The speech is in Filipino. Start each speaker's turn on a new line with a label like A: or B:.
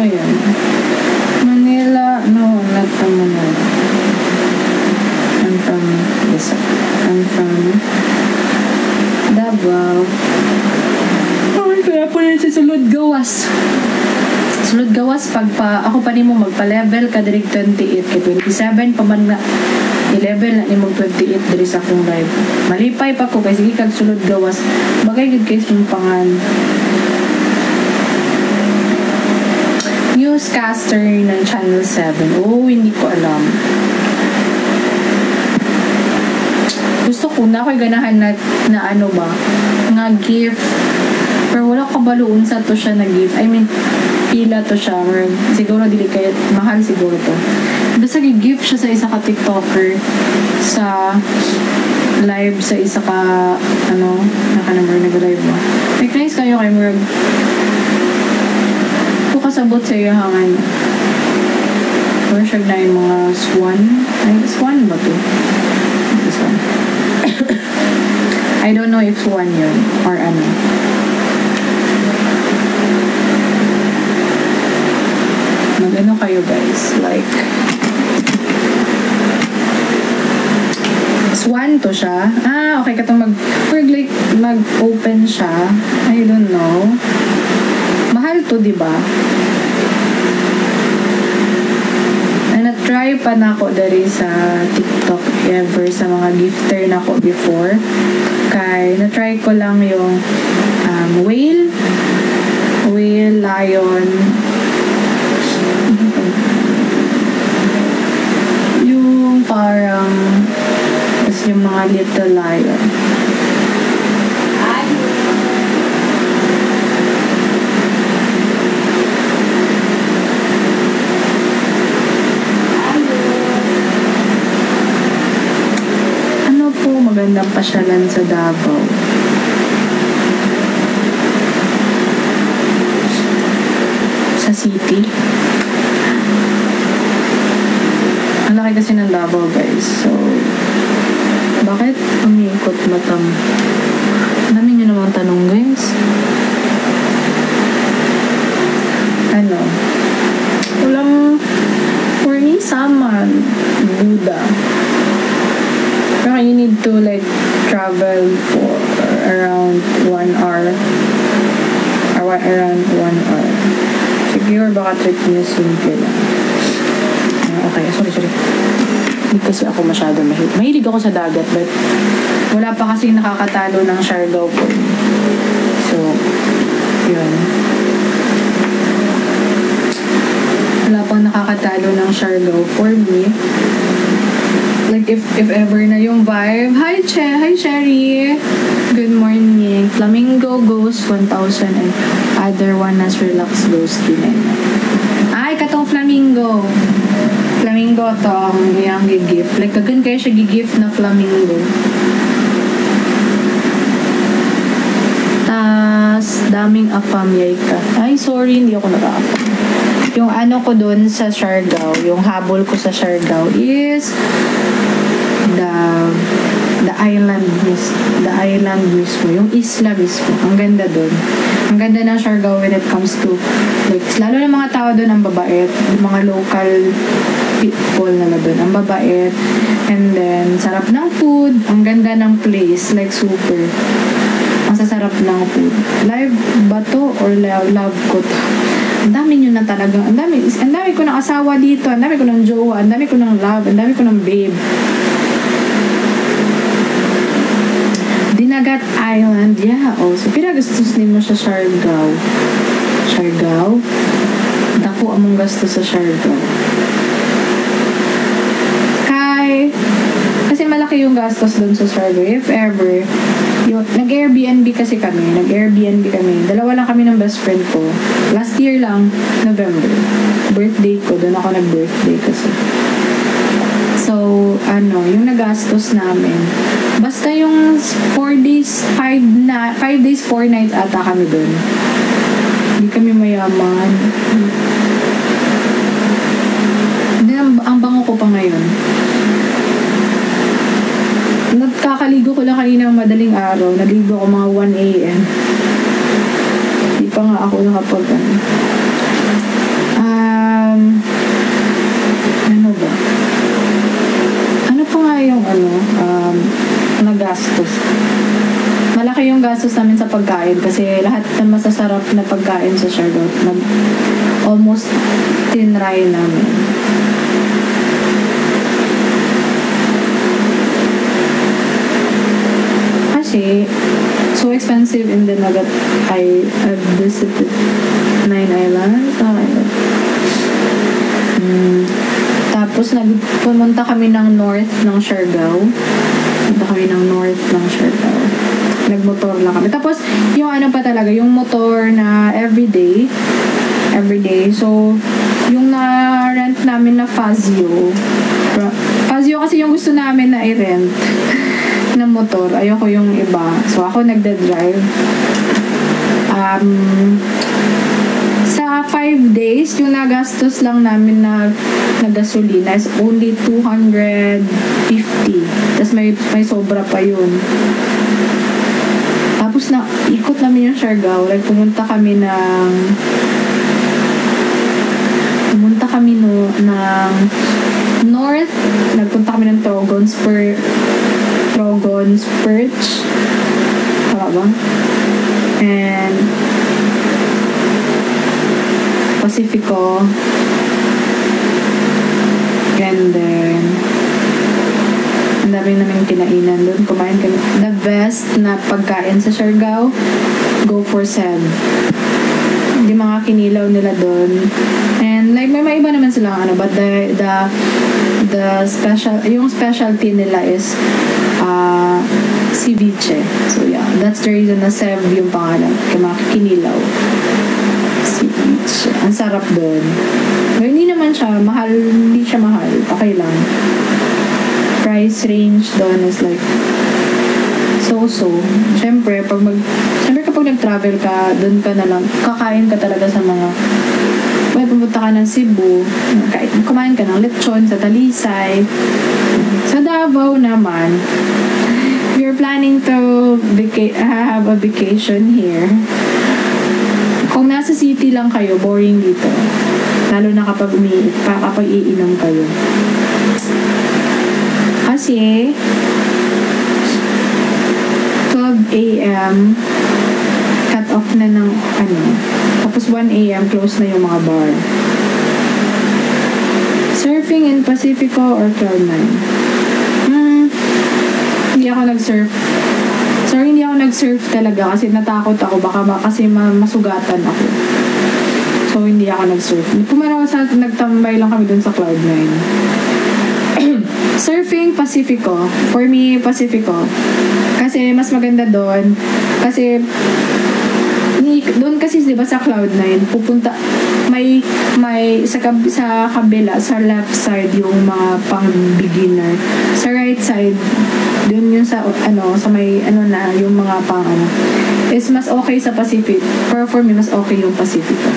A: yun? Manila? No, not from Manila. I'm from Davao. Ay, kaya po rin si Sulod Gawas. Sulod Gawas, ako pa ni mo magpa-level ka direct 28 kay 27 pa man na i-level na ni mo 28 diri sa akong live. Malipay pa ko kay sige kag Sulod Gawas. Bagay gid kay sumpangan. Newscaster ng Channel 7. Oh, hindi ko alam. Gusto ko na ako'y ganahan na ano ba, nga gift. Pero wala ko baluon sa to siya na gift. I mean, pila to siya. Or siguro dili kaya mahal siguro to. Basta gift siya sa isa ka TikToker sa live sa isa ka naka-number nag-live mo. Like, nice kayo kay Murag. Kung kasabot sa iyo hangan. Or siya na yung mga swan. Ay, swan ba to? This one. I don't know if swan yun or ano. Mag-ano kayo guys? Like, swan to siya. Ah, okay. Katong mag-open siya. I don't know. Mahal to, diba? Na-try pa na ako dari sa TikTok ever sa mga gifter na ako before. Kaya na-try ko lang yung whale, lion, yung parang yung mga little lion. Magandang pasyalan sa Davao. Sa city. Ang laki kasi ng Davao, guys. So, bakit umiikot matam? Dami nyo namang tanong, guys. Ano? Walang, for me, Saman, Buddha. Pero you need to like travel for around 1 hour or around 1 hour. Siguro baka trip nyo simple lang. Okay, sorry. Hindi kasi ako masyado mahilig ako sa dagat, but wala pa kasi nakakatalo ng Siargao po. So, yun. Wala pang nakakatalo ng Siargao for me. Like, if ever na yung vibe. Hi, Cherry! Good morning. Flamingo Ghost 1,000 and other one as Relax Ghost 399. Ay, katong Flamingo. Flamingo to ang iyang gigift. Like, kagan kayo siya gigift na Flamingo. Tas, daming afam yay ka. Ay, sorry, hindi ako naka-afam. Yung ano ko dun sa Siargao, yung habol ko sa Siargao is the island mismo, yung isla mismo. Ang ganda dun. Ang ganda ng Siargao when it comes to like, lalo ng mga tao dun ang babait, yung mga local people na dun ang babait, and then sarap ng food, ang ganda ng place, like super ang sasarap ng food. Live ba to or love ko to? Ang dami nyo na talagang, ang dami ko ng asawa dito, ang dami ko ng jowa, ang dami ko ng love, ang dami ko ng babe. Dinagat Island, yeah, also. Pinagastos din mo sa Siargao. Dako among gasto sa Siargao. Kasi malaki yung gastos doon sa Siargao. If ever, nag-Airbnb kami. Dalawa lang kami ng best friend ko. Last year lang, November. Birthday ko. Doon ako nag-birthday kasi. So, yung nagastos namin. Basta yung 4 days, 5 days, 4 nights ata kami doon. Hindi kami mayaman. Ang bango ko pa ngayon. Nagkakaligo ko lang kanina ng madaling araw. Naligo ko mga 1 a.m. Hindi pa nga ako nakapag yung nagastos. Malaki yung gastos namin sa pagkain kasi lahat ng masasarap na pagkain sa Siargao almost tinry namin. Kasi so expensive in the Nagat. I visited 9 islands. Tapos pumunta kami ng north ng Siargao. Nagmotor lang kami. Tapos, yung pa talaga, yung motor na everyday. So, yung na-rent namin na Fazio kasi yung gusto namin na i-rent na motor. Ayoko yung iba. So, ako nagda-drive. Sa 5 days, yung nagastos lang namin na gasolina is only 250. Tapos may sobra pa yun. Tapos na ikot namin yung Siargao. Like, pumunta kami ng north. Nagpunta kami ng Trogon's Perch. Tama ba? And Pacifico. And then ang dami namin kinainan doon. Kumain kami. The best na pagkain sa Siargao, go for Seb. Yung mga kinilaw nila doon. And like, may iba naman sila but the yung specialty nila is ceviche. So yeah, that's the reason na Seb yung pangalan. Kaya mga kinilaw. Ceviche. Ang sarap doon. Pero hindi naman siya mahal. Hindi siya mahal. Okay lang. Price range doon is like so. Siyempre, kapag nag-travel ka, doon ka na lang, kakain ka talaga sa mga, pumunta ka ng Cebu, kumain ka ng lechon sa Talisay. Sa Davao naman, if you're planning to have a vacation here, kung nasa city lang kayo, boring dito. Lalo na kapag iinom kayo. Kasi 12 a.m. cut off na ng tapos 1 a.m. close na yung mga bar. Surfing in Pacifico or Cloud9? Hindi ako nag-surf. Sorry, hindi ako nag-surf talaga kasi natakot ako kasi masugatan ako. So hindi ako nag-surf. Nagtambay lang kami dun sa Cloud9. Surfing, Pacifico. For me, Pacifico. Kasi mas maganda doon. Kasi doon kasi diba sa Cloud9 pupunta may sa kabila sa left side yung mga pang beginner, sa right side doon yung sa may na yung mga pang is mas okay sa Pacific. For me mas okay yung Pacifico.